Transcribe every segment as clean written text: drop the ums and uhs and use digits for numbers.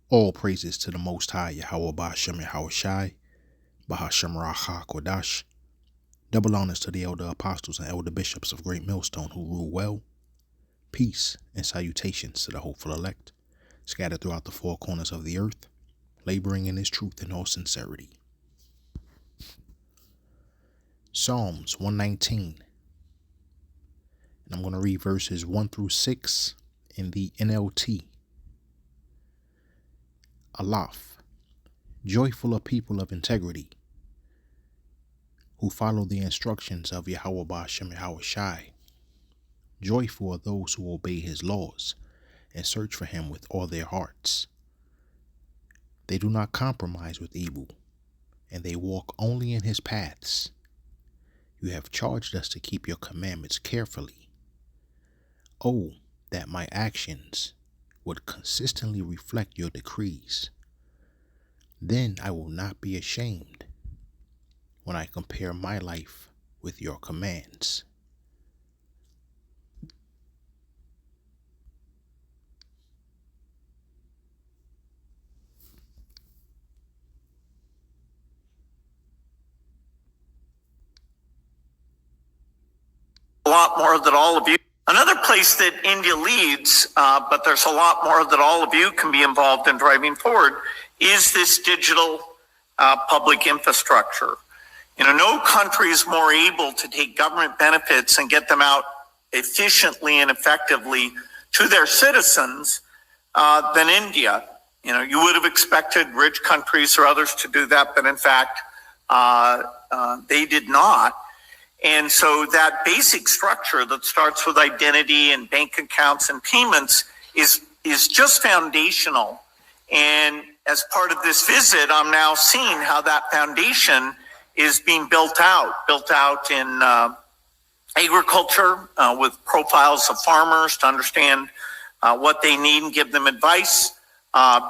All praises to the Most High, Yahweh Ba'ashem Yahweh Shai, Bahashem Racha Kodash. Double honors to the elder apostles and elder bishops of Great Millstone who rule well. Peace and salutations to the hopeful elect, scattered throughout the four corners of the earth, laboring in his truth in all sincerity. Psalms 119. And I'm going to read verses 1 through 6 in the NLT. Aleph. Joyful are people of integrity, who follow the instructions of Yahweh Ba'ashem Yahweh Shai. Joyful are those who obey his laws and search for him with all their hearts. They do not compromise with evil, and they walk only in his paths. You have charged us to keep your commandments carefully. Oh, that my actions would consistently reflect your decrees. Then I will not be ashamed when I compare my life with your commands. A lot more that all of you. Another place that India leads, but there's a lot more that all of you can be involved in driving forward, is this digital public infrastructure. No country is more able to take government benefits and get them out efficiently and effectively to their citizens than India. You would have expected rich countries or others to do that, but in fact, they did not. And so that basic structure that starts with identity and bank accounts and payments is just foundational. And as part of this visit, I'm now seeing how that foundation is being built out in agriculture with profiles of farmers to understand what they need and give them advice,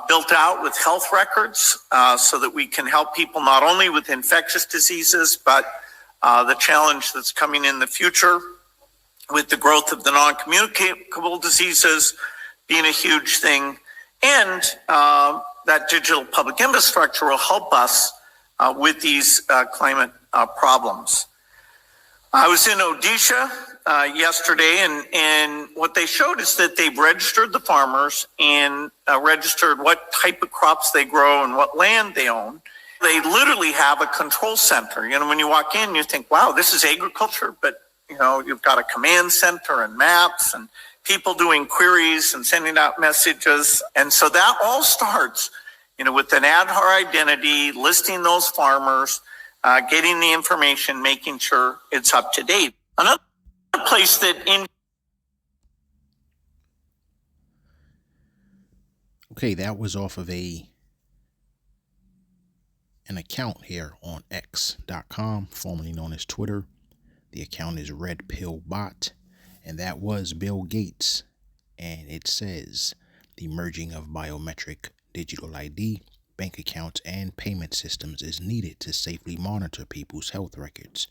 built out with health records so that we can help people not only with infectious diseases, but the challenge that's coming in the future with the growth of the non-communicable diseases being a huge thing. And that digital public infrastructure will help us with these climate problems. I was in Odisha yesterday, and what they showed is that they've registered the farmers and registered what type of crops they grow and what land they own. They literally have a control center. When you walk in, you think, wow, this is agriculture, but you've got a command center and maps and people doing queries and sending out messages. And so that all starts, with an Aadhaar identity, listing those farmers, getting the information, making sure it's up to date. Another place that Okay, that was off of an account here on X.com, formerly known as Twitter. The account is Red Pill Bot, and that was Bill Gates. And it says the merging of biometric digital ID, bank accounts, and payment systems is needed to safely monitor people's health records,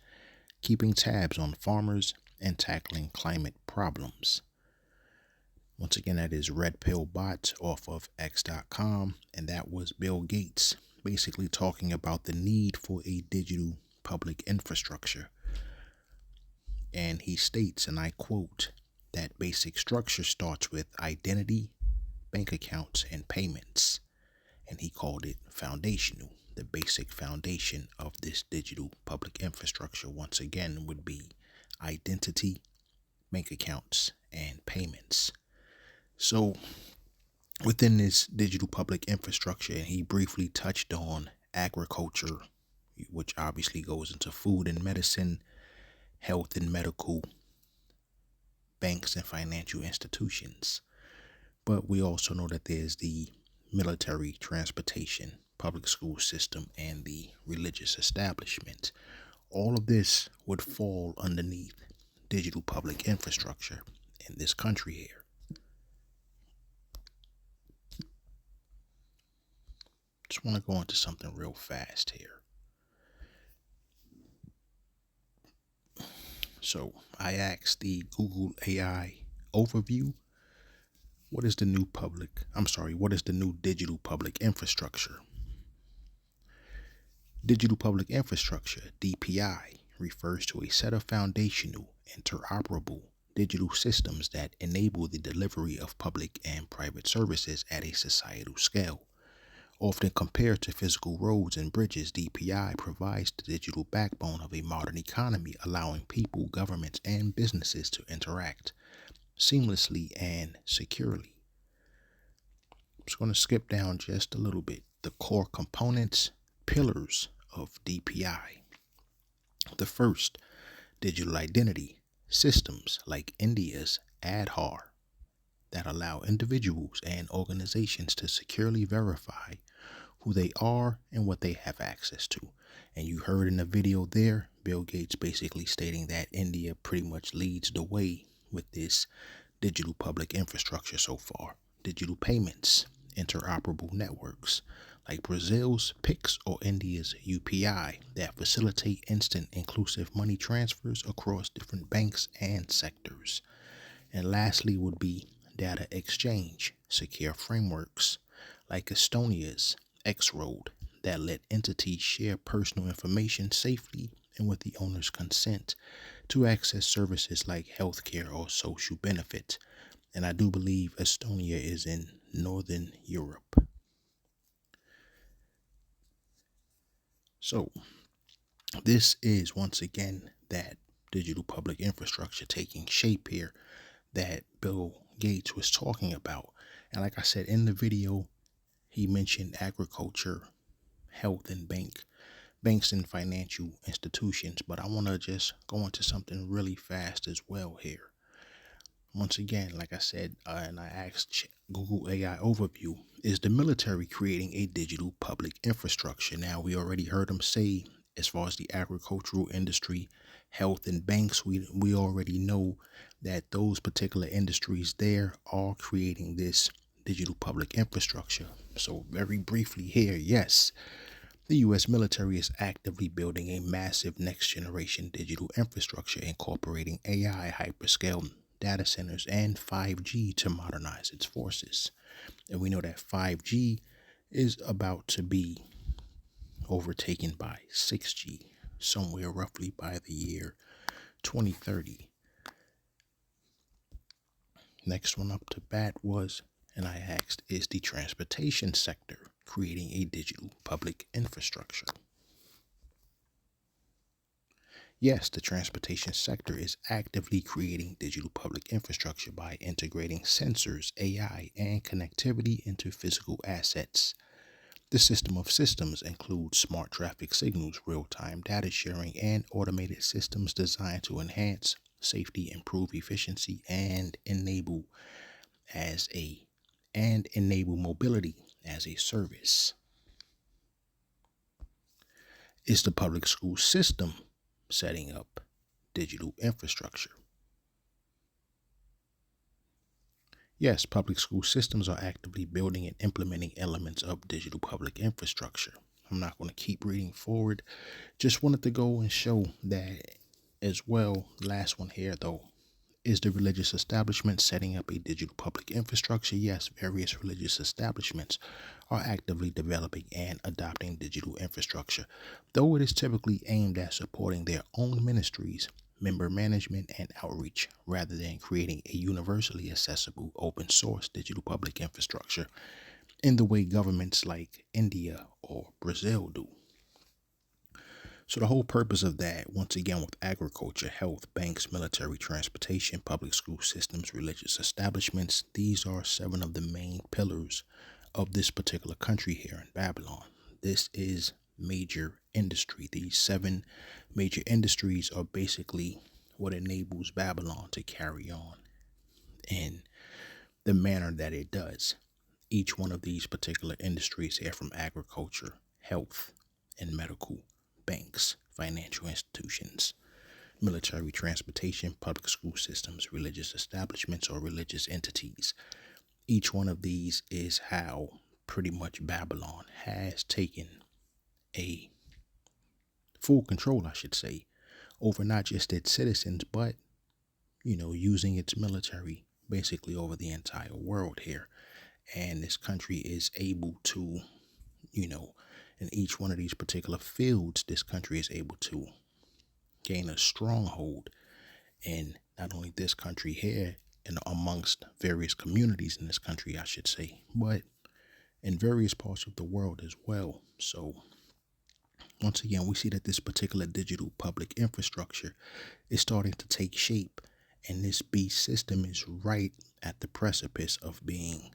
keeping tabs on farmers, and tackling climate problems. Once again, that is Red Pill Bot off of X.com, and that was Bill Gates basically talking about the need for a digital public infrastructure. And he states, and I quote, that basic structure starts with identity, bank accounts, and payments. And he called it foundational. The basic foundation of this digital public infrastructure, once again, would be identity, bank accounts, and payments. So within this digital public infrastructure, he briefly touched on agriculture, which obviously goes into food and medicine, health and medical, banks and financial institutions. But we also know that there's the military, transportation, public school system, and the religious establishment. All of this would fall underneath digital public infrastructure in this country here. Just want to go into something real fast here. So I asked the Google AI overview, what is the new digital public infrastructure? Digital public infrastructure, DPI, refers to a set of foundational, interoperable digital systems that enable the delivery of public and private services at a societal scale. Often compared to physical roads and bridges, DPI provides the digital backbone of a modern economy, allowing people, governments, and businesses to interact seamlessly and securely. I'm just going to skip down just a little bit. The core components, pillars of DPI. The first, digital identity systems like India's Aadhaar that allow individuals and organizations to securely verify who they are and what they have access to. And you heard in the video there, Bill Gates basically stating that India pretty much leads the way with this digital public infrastructure so far. Digital payments, interoperable networks like Brazil's PIX or India's UPI that facilitate instant inclusive money transfers across different banks and sectors. And lastly would be data exchange, secure frameworks like Estonia's X-Road that let entities share personal information safely and with the owner's consent to access services like healthcare or social benefits. And I do believe Estonia is in Northern Europe. So this is once again that digital public infrastructure taking shape here that Bill Gates was talking about. And like I said in the video, he mentioned agriculture, health, and banks and financial institutions. But I want to just go into something really fast as well here. Once again, like I said, and I asked Google AI overview, is the military creating a digital public infrastructure? Now, we already heard him say, as far as the agricultural industry, health, and banks, we already know that those particular industries there are creating this digital public infrastructure. So very briefly here, yes, the U.S. military is actively building a massive next generation digital infrastructure incorporating AI, hyperscale data centers, and 5G to modernize its forces. And we know that 5G is about to be overtaken by 6G somewhere roughly by the year 2030. Next one up to bat was, and I asked, is the transportation sector creating a digital public infrastructure? Yes, the transportation sector is actively creating digital public infrastructure by integrating sensors, AI, and connectivity into physical assets. The system of systems includes smart traffic signals, real-time data sharing, and automated systems designed to enhance safety, improve efficiency, and enable mobility as a service. Is the public school system setting up digital infrastructure? Yes, public school systems are actively building and implementing elements of digital public infrastructure. I'm not going to keep reading forward. Just wanted to go and show that as well. Last one here, though. Is the religious establishment setting up a digital public infrastructure? Yes, various religious establishments are actively developing and adopting digital infrastructure, though it is typically aimed at supporting their own ministries, member management, and outreach, rather than creating a universally accessible open source digital public infrastructure in the way governments like India or Brazil do. So the whole purpose of that, once again, with agriculture, health, banks, military, transportation, public school systems, religious establishments, these are 7 of the main pillars of this particular country here in Babylon. This is major industry. These 7 major industries are basically what enables Babylon to carry on in the manner that it does. Each one of these particular industries here, from agriculture, health, and medical, banks, financial institutions, military, transportation, public school systems, religious establishments, or religious entities. Each one of these is how pretty much Babylon has taken a full control, I should say, over not just its citizens, but, using its military basically over the entire world here. And this country is able to, you know, in each one of these particular fields, this country is able to gain a stronghold in not only this country here and amongst various communities in this country, I should say, but in various parts of the world as well. So once again, we see that this particular digital public infrastructure is starting to take shape, and this beast system is right at the precipice of being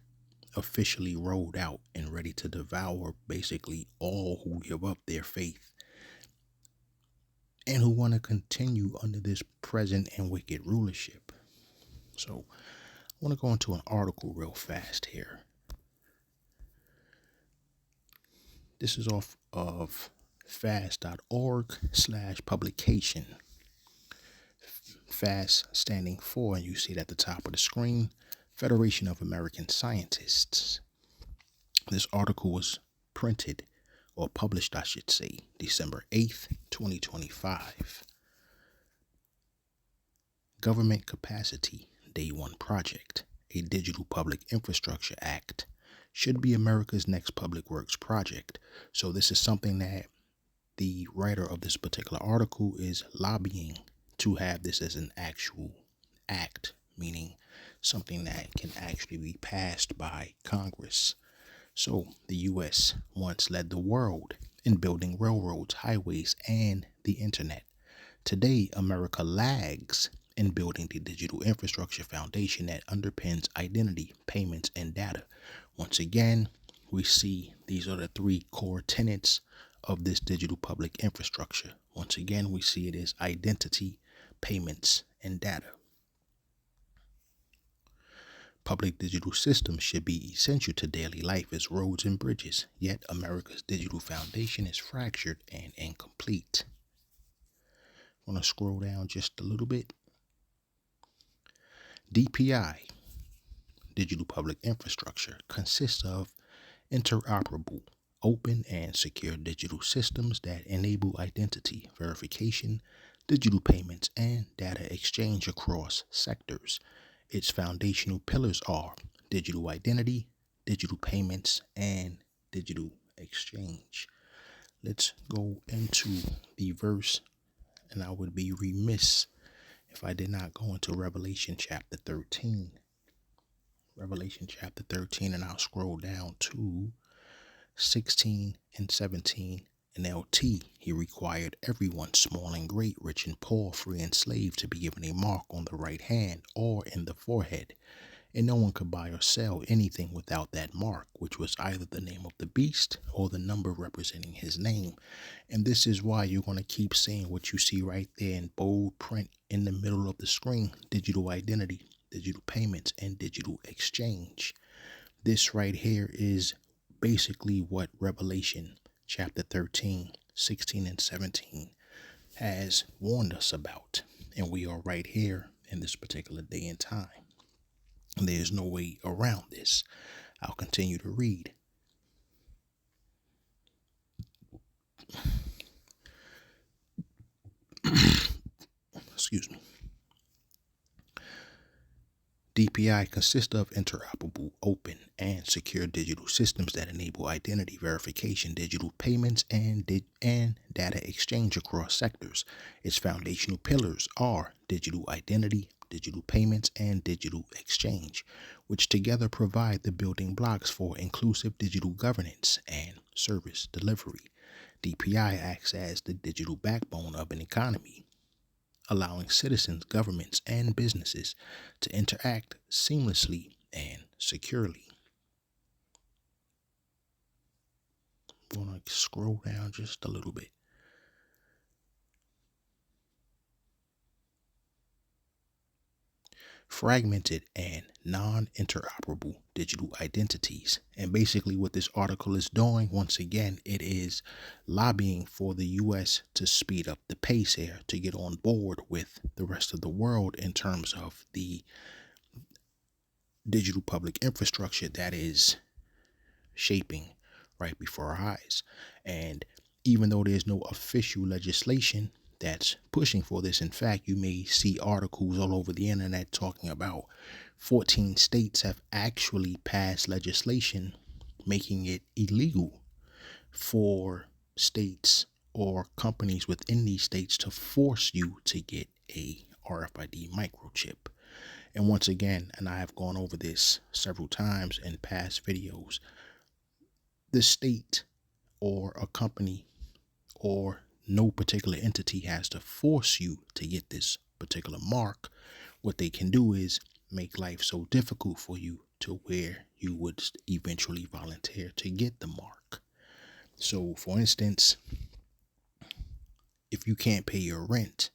officially rolled out and ready to devour basically all who give up their faith and who want to continue under this present and wicked rulership. So I want to go into an article real fast here. This is off of fast.org/publication. FAST standing for, and you see it at the top of the screen, Federation of American Scientists. This article was printed, or published, I should say, December 8th, 2025. Government Capacity Day One Project, a Digital Public Infrastructure Act, should be America's next public works project. So this is something that the writer of this particular article is lobbying to have this as an actual act, meaning something that can actually be passed by Congress. So the U.S. once led the world in building railroads, highways, and the internet. Today, America lags in building the digital infrastructure foundation that underpins identity, payments, and data. Once again, we see these are the three core tenets of this digital public infrastructure. Once again, we see it as identity, payments, and data. Public digital systems should be essential to daily life as roads and bridges, yet America's digital foundation is fractured and incomplete. I'm going to scroll down just a little bit. DPI, digital public infrastructure, consists of interoperable, open, and secure digital systems that enable identity verification, digital payments, and data exchange across sectors. Its foundational pillars are digital identity, digital payments, and digital exchange. Let's go into the verse, and I would be remiss if I did not go into Revelation chapter 13. Revelation chapter 13, and I'll scroll down to 16 and 17. NLT, he required everyone, small and great, rich and poor, free and slave, to be given a mark on the right hand or in the forehead. And no one could buy or sell anything without that mark, which was either the name of the beast or the number representing his name. And this is why you're going to keep seeing what you see right there in bold print in the middle of the screen: digital identity, digital payments, and digital exchange. This right here is basically what Revelation chapter 13, 16, and 17 has warned us about. And we are right here in this particular day and time. There's no way around this. I'll continue to read. Excuse me. DPI consists of interoperable, open, and secure digital systems that enable identity verification, digital payments, and data exchange across sectors. Its foundational pillars are digital identity, digital payments, and digital exchange, which together provide the building blocks for inclusive digital governance and service delivery. DPI acts as the digital backbone of an economy, allowing citizens, governments, and businesses to interact seamlessly and securely. I'm going to scroll down just a little bit. Fragmented and non-interoperable digital identities. And basically what this article is doing, once again, it is lobbying for the U.S. to speed up the pace here, to get on board with the rest of the world in terms of the digital public infrastructure that is shaping right before our eyes. And even though there's no official legislation that's pushing for this. In fact, you may see articles all over the internet talking about 14 states have actually passed legislation making it illegal for states or companies within these states to force you to get a RFID microchip. And once again, and I have gone over this several times in past videos, the state or a company or no particular entity has to force you to get this particular mark. What they can do is make life so difficult for you to where you would eventually volunteer to get the mark. So, for instance, if you can't pay your rent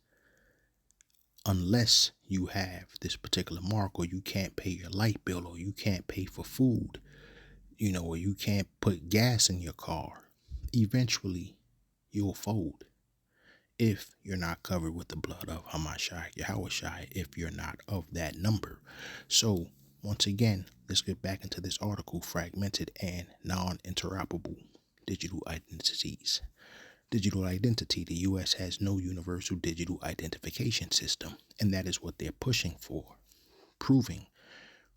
unless you have this particular mark, or you can't pay your light bill, or you can't pay for food, or you can't put gas in your car, eventually you'll fold if you're not covered with the blood of Hamashai, Yahushai, if you're not of that number. So, once again, let's get back into this article, fragmented and non-interoperable digital identities. Digital identity. The U.S. has no universal digital identification system, and that is what they're pushing for. Proving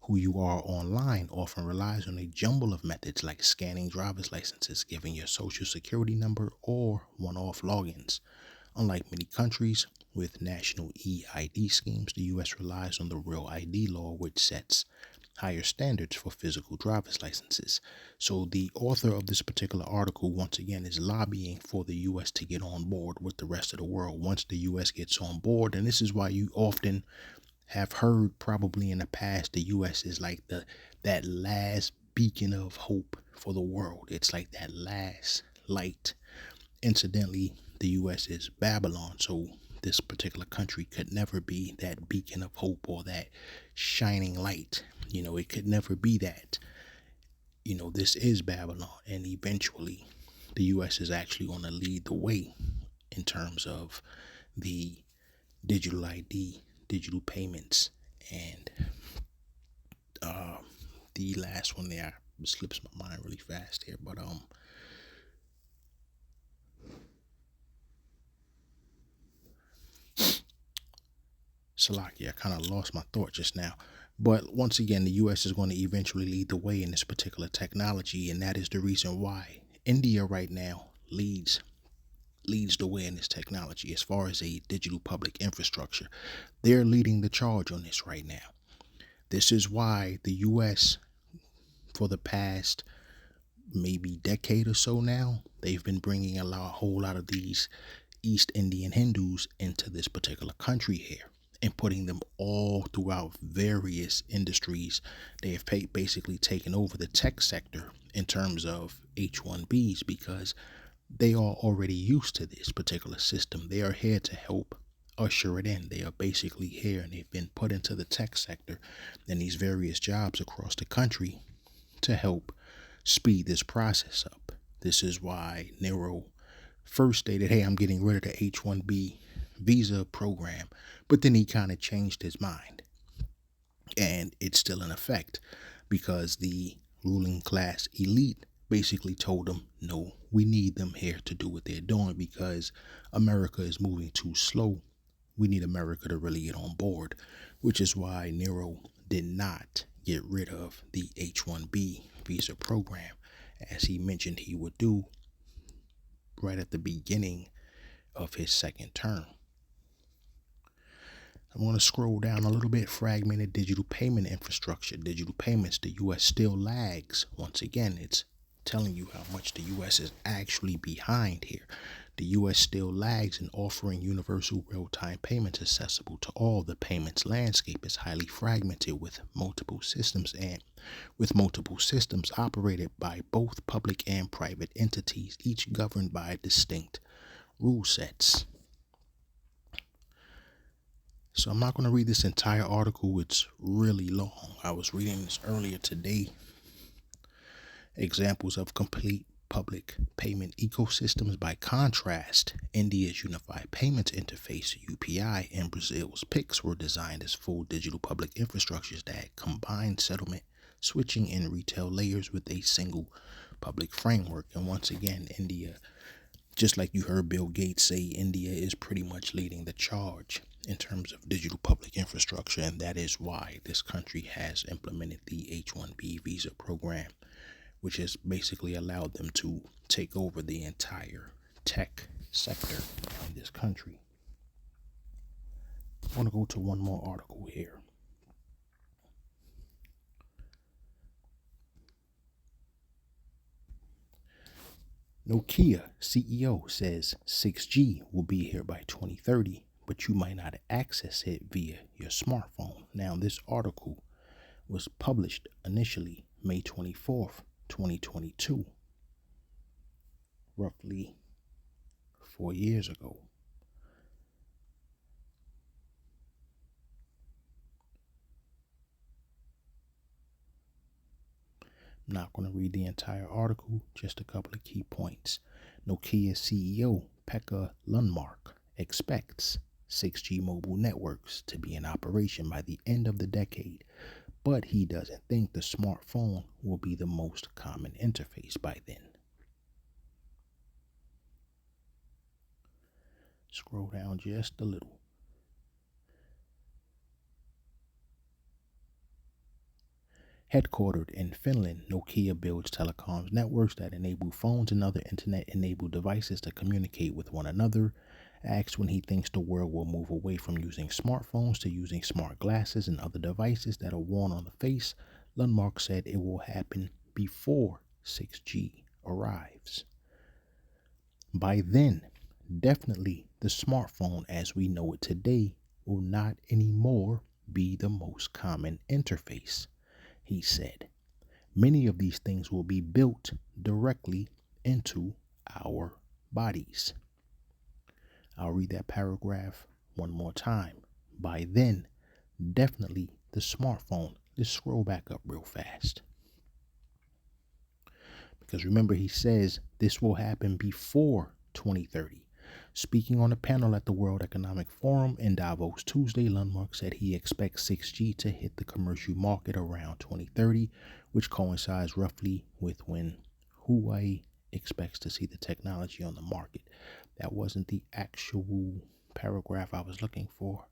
who you are online often relies on a jumble of methods like scanning driver's licenses, giving your social security number, or one-off logins. Unlike many countries with national e-ID schemes, the U.S. relies on the Real ID law, which sets higher standards for physical driver's licenses. So the author of this particular article, once again, is lobbying for the U.S. to get on board with the rest of the world. Once the U.S. gets on board, and this is why you often have heard probably in the past, the U.S. is like that last beacon of hope for the world. It's like that last light. Incidentally, the U.S. is Babylon, so this particular country could never be that beacon of hope or that shining light. It could never be that. This is Babylon, and eventually the U.S. is actually going to lead the way in terms of the digital ID, digital payments, and the last one there slips my mind really fast here, but Salaki, I kind of lost my thought just now. But once again, the U.S. is going to eventually lead the way in this particular technology, and that is the reason why India right now leads the way in this technology as far as a digital public infrastructure. They're leading the charge on this right now. This is why the U.S., for the past maybe decade or so now, they've been bringing a whole lot of these East Indian Hindus into this particular country here and putting them all throughout various industries. They have basically taken over the tech sector in terms of H-1Bs because they are already used to this particular system. They are here to help usher it in. They are basically here, and they've been put into the tech sector and these various jobs across the country to help speed this process up. This is why Nero first stated, hey, I'm getting rid of the H-1B visa program, but then he kind of changed his mind, and it's still in effect because the ruling class elite basically told him, no, we need them here to do what they're doing because America is moving too slow. We need America to really get on board, which is why Nero did not get rid of the H-1B visa program, as he mentioned he would do right at the beginning of his second term. I want to scroll down a little bit. Fragmented digital payment infrastructure. Digital payments, the U.S. still lags. Once again, it's telling you how much the U.S. is actually behind here. The U.S. still lags in offering universal real-time payments accessible to all. The payments landscape is highly fragmented with multiple systems operated by both public and private entities, each governed by distinct rule sets. So I'm not going to read this entire article. It's really long. I was reading this earlier today. Examples of complete public payment ecosystems. By contrast, India's Unified Payments Interface, UPI, and Brazil's PIX were designed as full digital public infrastructures that combine settlement, switching, and retail layers with a single public framework. And once again, India just like you heard Bill Gates say, India is pretty much leading the charge in terms of digital public infrastructure, and that is why this country has implemented the H-1B visa program, which has basically allowed them to take over the entire tech sector in this country. I want to go to one more article here. Nokia CEO says 6G will be here by 2030, but you might not access it via your smartphone. Now, this article was published initially May 24th, 2022, roughly 4 years ago. I'm not going to read the entire article, just a couple of key points. Nokia CEO Pekka Lundmark expects 6G mobile networks to be in operation by the end of the decade, but he doesn't think the smartphone will be the most common interface by then. Scroll down just a little. Headquartered in Finland, Nokia builds telecoms networks that enable phones and other internet-enabled devices to communicate with one another. Asked when he thinks the world will move away from using smartphones to using smart glasses and other devices that are worn on the face, Lundmark said it will happen before 6G arrives. By then, definitely the smartphone as we know it today will not anymore be the most common interface. He said, many of these things will be built directly into our bodies. I'll read that paragraph one more time. By then, definitely the smartphone. Let's scroll back up real fast. Because remember, he says this will happen before 2030. Speaking on a panel at the World Economic Forum in Davos Tuesday, Lundmark said he expects 6G to hit the commercial market around 2030, which coincides roughly with when Huawei expects to see the technology on the market. That wasn't the actual paragraph I was looking for.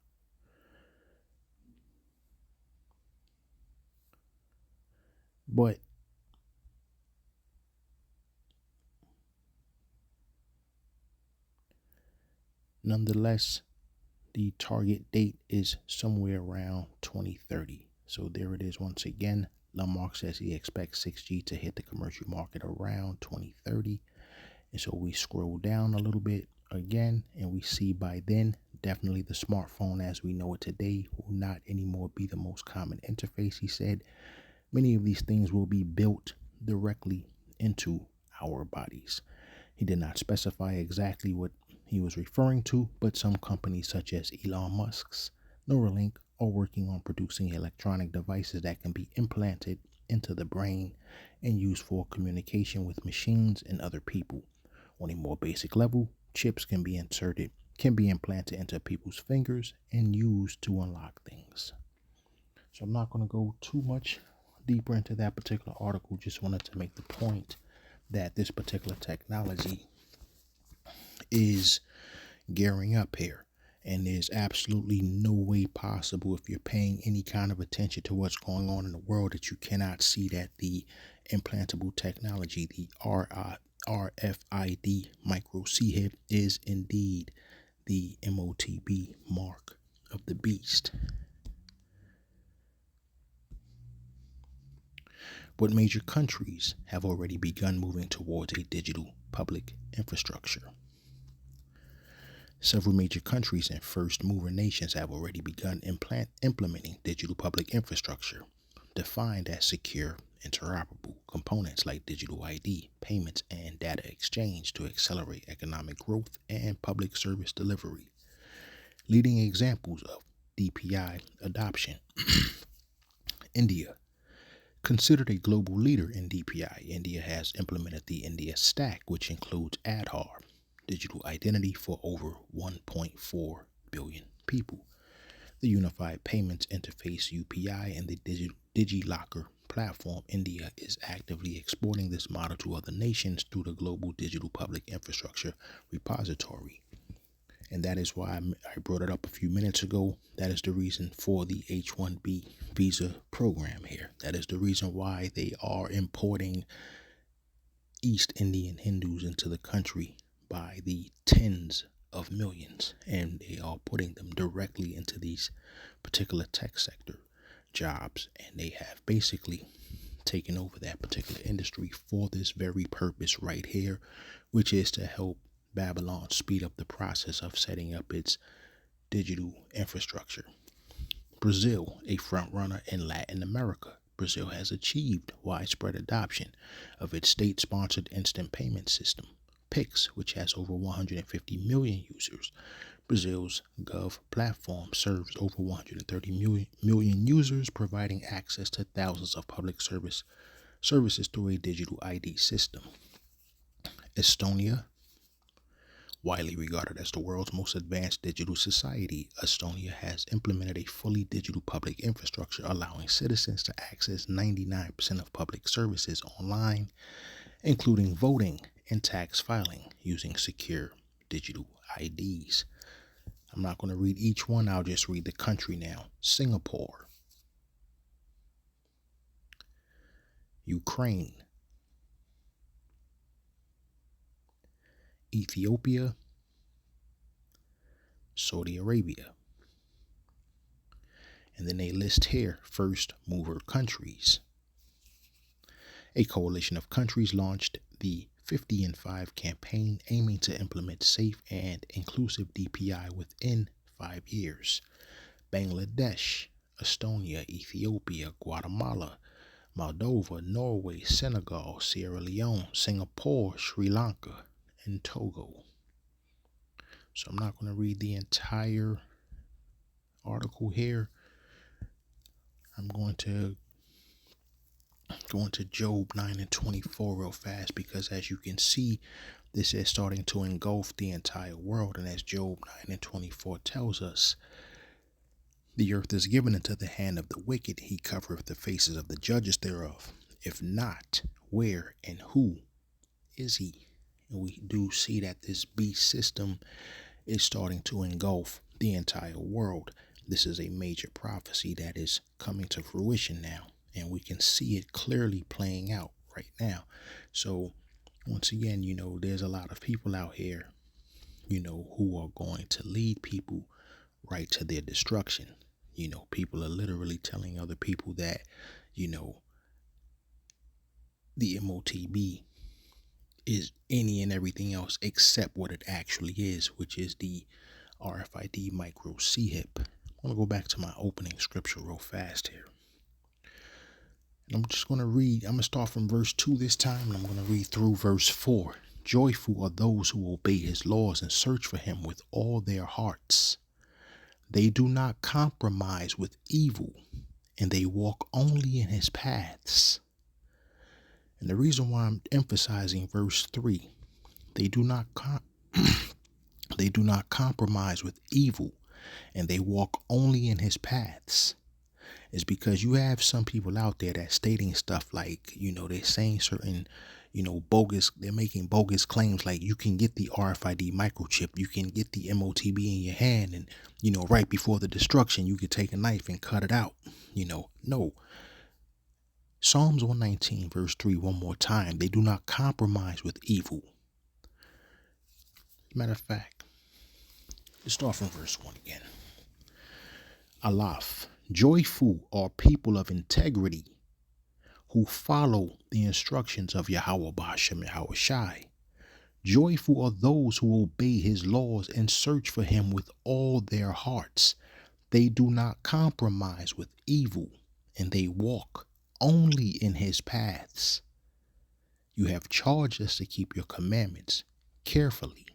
But nonetheless, the target date is somewhere around 2030. So there it is once again. Lundmark says he expects 6G to hit the commercial market around 2030. And so we scroll down a little bit again and we see by then, definitely the smartphone as we know it today will not anymore be the most common interface. He said many of these things will be built directly into our bodies. He did not specify exactly what he was referring to, but some companies such as Elon Musk's Neuralink are working on producing electronic devices that can be implanted into the brain and used for communication with machines and other people. On a more basic level, chips can be implanted into people's fingers and used to unlock things. So I'm not going to go too much deeper into that particular article. Just wanted to make the point that this particular technology is gearing up here, and there's absolutely no way possible, if you're paying any kind of attention to what's going on in the world, that you cannot see that the implantable technology, the RFID micro chip, is indeed the MOTB mark of the beast. But major countries have already begun moving towards a digital public infrastructure. Several major countries and first mover nations have already begun implementing digital public infrastructure, defined as secure, interoperable components like digital ID, payments, and data exchange to accelerate economic growth and public service delivery. Leading examples of DPI adoption. India. Considered a global leader in DPI, India has implemented the India Stack, which includes Aadhaar, digital identity for over 1.4 billion people, the Unified Payments Interface UPI, and the DigiLocker platform, India is actively exporting this model to other nations through the Global Digital Public Infrastructure Repository. And that is why I brought it up a few minutes ago. That is the reason for the H-1B visa program here. That is the reason why they are importing East Indian Hindus into the country by the tens of millions, and they are putting them directly into these particular tech sector jobs, and they have basically taken over that particular industry for this very purpose right here, which is to help Babylon speed up the process of setting up its digital infrastructure. Brazil, a frontrunner in Latin America. Brazil has achieved widespread adoption of its state-sponsored instant payment system, Pix, which has over 150 million users. Brazil's Gov platform serves over 130 million users, providing access to thousands of public services through a digital ID system. Estonia, widely regarded as the world's most advanced digital society, Estonia has implemented a fully digital public infrastructure, allowing citizens to access 99% of public services online, including voting and tax filing, using secure digital IDs. I'm not going to read each one, I'll just read the country now. Singapore, Ukraine, Ethiopia, Saudi Arabia. And then they list here first mover countries. A coalition of countries launched the 50 in 5 campaign, aiming to implement safe and inclusive DPI within 5 years. Bangladesh, Estonia, Ethiopia, Guatemala, Moldova, Norway, Senegal, Sierra Leone, Singapore, Sri Lanka, and Togo. So I'm not going to read the entire article here. I'm going to go into Job 9 and 24 real fast, because as you can see, this is starting to engulf the entire world. And as Job 9 and 24 tells us, the earth is given into the hand of the wicked. He covereth the faces of the judges thereof. If not, where and who is he? And we do see that this beast system is starting to engulf the entire world. This is a major prophecy that is coming to fruition now, and we can see it clearly playing out right now. So once again, there's a lot of people out here, who are going to lead people right to their destruction. People are literally telling other people that, the MOTB is any and everything else except what it actually is, which is the RFID micro C-HIP. I'm going to go back to my opening scripture real fast here. And I'm just going to read, I'm going to start from verse 2 this time, and I'm going to read through verse 4. Joyful are those who obey his laws and search for him with all their hearts. They do not compromise with evil, and they walk only in his paths. And the reason why I'm emphasizing verse 3, they do not compromise with evil, and they walk only in his paths, is because you have some people out there that stating stuff like, they're saying certain, they're making bogus claims like you can get the RFID microchip, you can get the MOTB in your hand, and, right before the destruction, you could take a knife and cut it out. No. Psalms 119 verse 3 one more time. They do not compromise with evil. Matter of fact, let's start from verse 1 again. Aleph. Joyful are people of integrity who follow the instructions of Yahweh Ba'ashem Yahweh Shai. Joyful are those who obey his laws and search for him with all their hearts. They do not compromise with evil, and they walk only in his paths. You have charged us to keep your commandments carefully.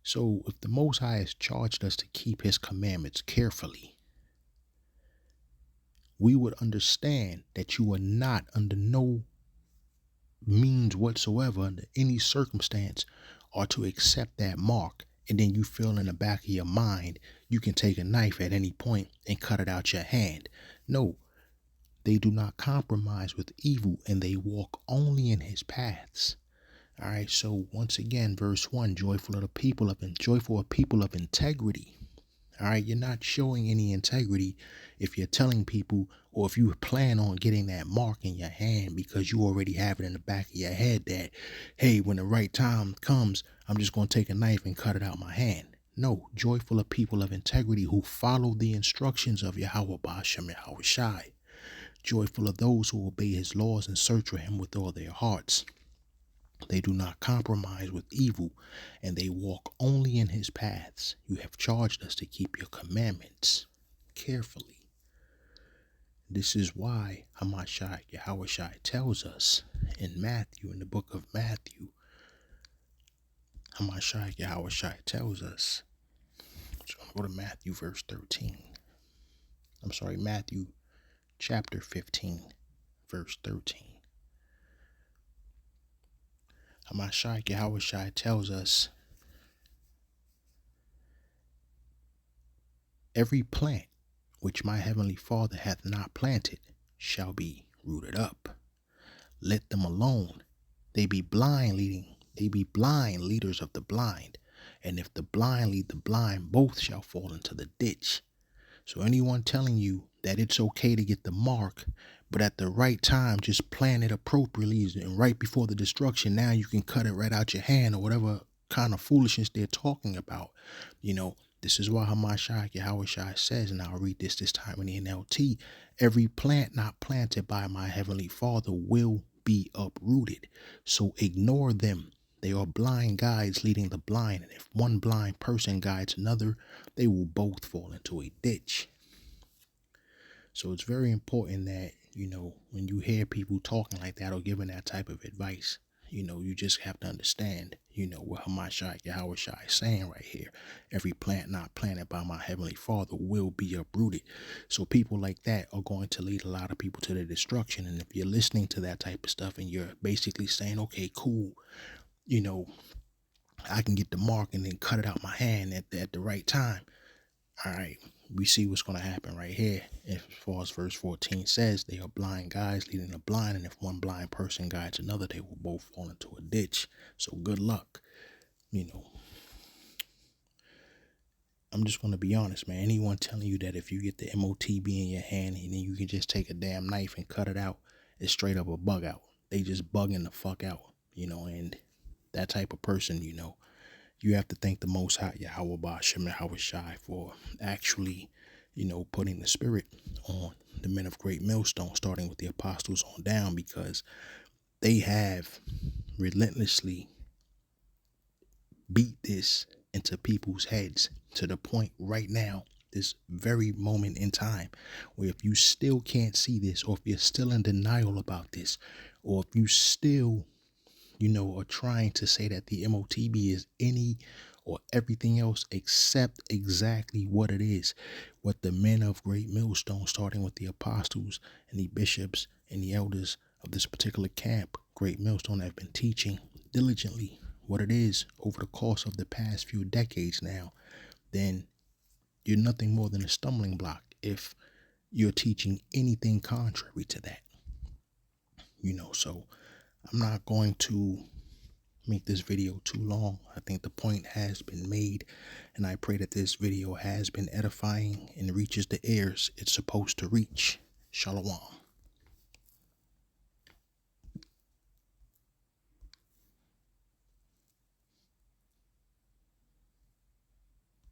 So if the Most High has charged us to keep his commandments carefully, we would understand that you are not under no means whatsoever, under any circumstance, are to accept that mark, and then you feel in the back of your mind, you can take a knife at any point and cut it out your hand. No, they do not compromise with evil, and they walk only in his paths. All right, so once again, verse 1, joyful of people of integrity. All right, you're not showing any integrity if you're telling people, or if you plan on getting that mark in your hand because you already have it in the back of your head that, hey, when the right time comes, I'm just going to take a knife and cut it out my hand. No, joyful of people of integrity who follow the instructions of Yahweh Bashem Yahweh Shai. Joyful of those who obey his laws and search for him with all their hearts. They do not compromise with evil, and they walk only in his paths. You have charged us to keep your commandments carefully. This is why Hamashai Yahushai tells us in Matthew, in the book of Matthew, Hamashai Yahushai tells us, so I'm going to go to Matthew verse 13. Matthew chapter 15, verse 13. Hamashai Yahushai tells us, every plant which my heavenly Father hath not planted shall be rooted up. Let them alone. They be blind leaders of the blind. And if the blind lead the blind, both shall fall into the ditch. So anyone telling you that it's okay to get the mark, but at the right time, just plant it appropriately, and right before the destruction, now you can cut it right out your hand, or whatever kind of foolishness they're talking about. This is why Hamashai Yahushai says, and I'll read this time in the NLT, every plant not planted by my heavenly Father will be uprooted. So ignore them. They are blind guides leading the blind, and if one blind person guides another, they will both fall into a ditch. So it's very important that, when you hear people talking like that or giving that type of advice, you just have to understand, what Hamashai Yahushai is saying right here. Every plant not planted by my heavenly Father will be uprooted. So people like that are going to lead a lot of people to their destruction. And if you're listening to that type of stuff and you're basically saying, okay, cool, I can get the mark and then cut it out my hand at the right time. All right, we see what's going to happen right here. As far as verse 14 says, they are blind guides leading the blind, and if one blind person guides another, they will both fall into a ditch. So good luck. I'm just going to be honest, man. Anyone telling you that if you get the MOTB in your hand and then you can just take a damn knife and cut it out, it's straight up a bug out. They just bugging the fuck out, and that type of person, you have to thank the Most High, Yahweh Bashem Yahweh Shai, for actually, putting the spirit on the men of Great Millstone, starting with the apostles on down, because they have relentlessly beat this into people's heads to the point right now, this very moment in time, where if you still can't see this, or if you're still in denial about this, or if you still are trying to say that the MOTB is any or everything else except exactly what it is, what the men of Great Millstone, starting with the apostles and the bishops and the elders of this particular camp, Great Millstone, have been teaching diligently what it is over the course of the past few decades now, then you're nothing more than a stumbling block if you're teaching anything contrary to that. So I'm not going to make this video too long. I think the point has been made, and I pray that this video has been edifying and reaches the ears it's supposed to reach. Shalom.